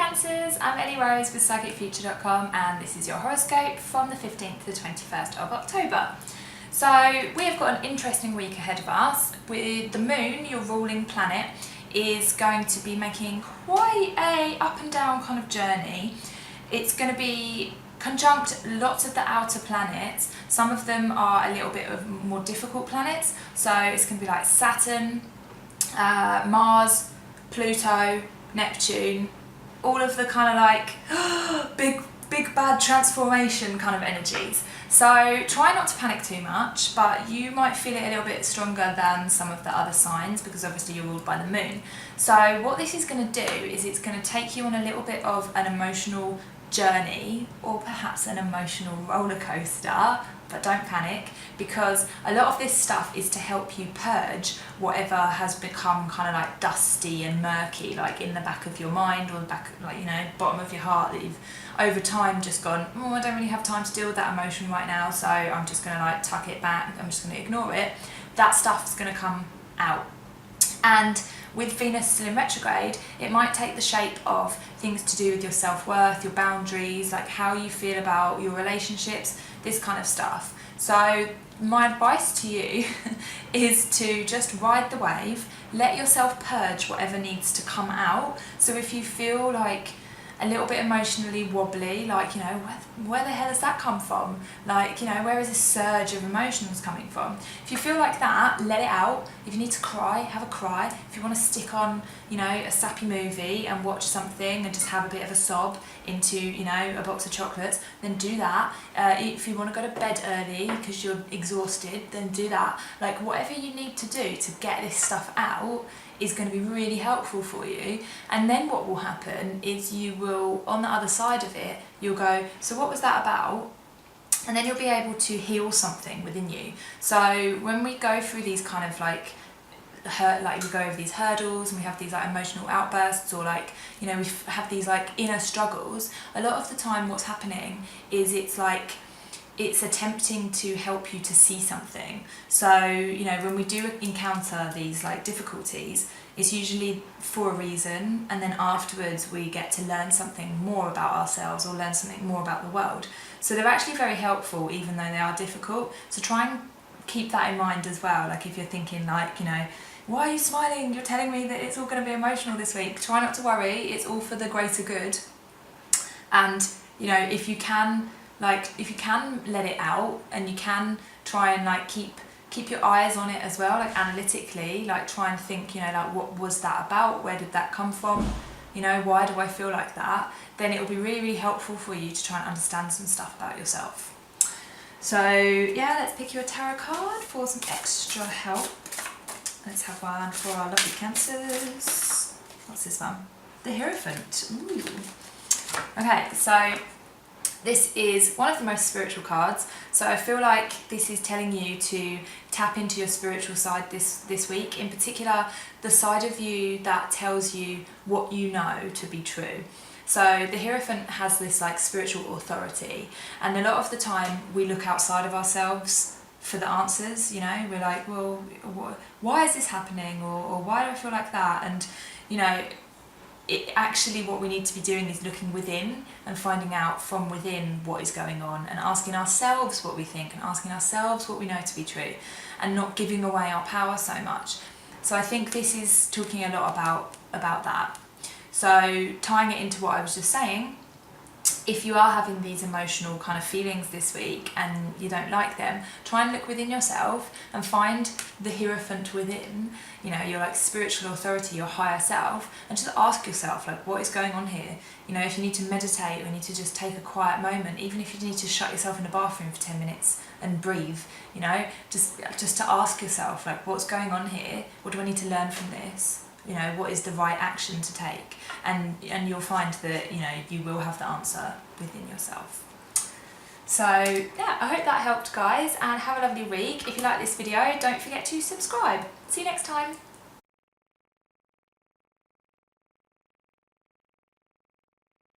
Cancers, I'm Ellie with PsychicFuture.com, and this is your horoscope from the 15th to the 21st of October. So we have got an interesting week ahead of us. With the moon, your ruling planet, is going to be making quite a up and down kind of journey. It's going to be conjunct lots of the outer planets. Some of them are a little bit of more difficult planets, so it's going to be like Saturn, Mars, Pluto, Neptune, all of the kind of like big bad transformation kind of energies. So try not to panic too much, but you might feel it a little bit stronger than some of the other signs because obviously you're ruled by the moon. So what this is going to do is it's going to take you on a little bit of an emotional journey, or perhaps an emotional roller coaster, but don't panic, because a lot of this stuff is to help you purge whatever has become kind of like dusty and murky, like in the back of your mind or the back, like, you know, bottom of your heart, that you've over time just gone, oh, I don't really have time to deal with that emotion right now, so I'm just going to like tuck it back, I'm just going to ignore it. That stuff's going to come out. And with Venus still in retrograde, it might take the shape of things to do with your self-worth, your boundaries, like how you feel about your relationships, this kind of stuff. So my advice to you is to just ride the wave, let yourself purge whatever needs to come out. So if you feel like a little bit emotionally wobbly, like, you know, where the hell has that come from? Like, you know, where is this surge of emotions coming from? If you feel like that, let it out. If you need to cry, have a cry. If you want to stick on, you know, a sappy movie and watch something and just have a bit of a sob into, you know, a box of chocolates, then do that. If you want to go to bed early because you're exhausted, then do that. Like, whatever you need to do to get this stuff out is going to be really helpful for you. And then what will happen is you will, on the other side of it, you'll go, so what was that about? And then you'll be able to heal something within you. So when we go through these kind of like we go over these hurdles and we have these like emotional outbursts, or like, you know, we have these like inner struggles, a lot of the time what's happening is it's attempting to help you to see something. So, you know, when we do encounter these like difficulties, it's usually for a reason, and then afterwards we get to learn something more about ourselves or learn something more about the world. So they're actually very helpful even though they are difficult. So try and keep that in mind as well. Like if you're thinking like, you know, why are you smiling? You're telling me that it's all going to be emotional this week. Try not to worry, it's all for the greater good. And, you know, if you can let it out, and you can try and like keep your eyes on it as well, like analytically, like try and think, you know, like what was that about? Where did that come from? You know, why do I feel like that? Then it will be really, really helpful for you to try and understand some stuff about yourself. So yeah, let's pick you a tarot card for some extra help. Let's have one for our lovely Cancers. What's this one? The Hierophant. Ooh. Okay, so this is one of the most spiritual cards, so I feel like this is telling you to tap into your spiritual side this week, in particular the side of you that tells you what you know to be true. So the Hierophant has this like spiritual authority, and a lot of the time we look outside of ourselves for the answers, you know, we're like, well, why is this happening, or why do I feel like that? And, you know, actually what we need to be doing is looking within and finding out from within what is going on, and asking ourselves what we think and asking ourselves what we know to be true, and not giving away our power so much. So I think this is talking a lot about that. So tying it into what I was just saying, if you are having these emotional kind of feelings this week and you don't like them, try and look within yourself and find the Hierophant within, you know, your like spiritual authority, your higher self, and just ask yourself like, what is going on here? You know, if you need to meditate, or you need to just take a quiet moment, even if you need to shut yourself in the bathroom for 10 minutes and breathe, you know, just to ask yourself like, what's going on here? What do I need to learn from this? You know, what is the right action to take? And you'll find that, you know, you will have the answer within yourself. So yeah, I hope that helped, guys, and have a lovely week. If you like this video, don't forget to subscribe. See you next time.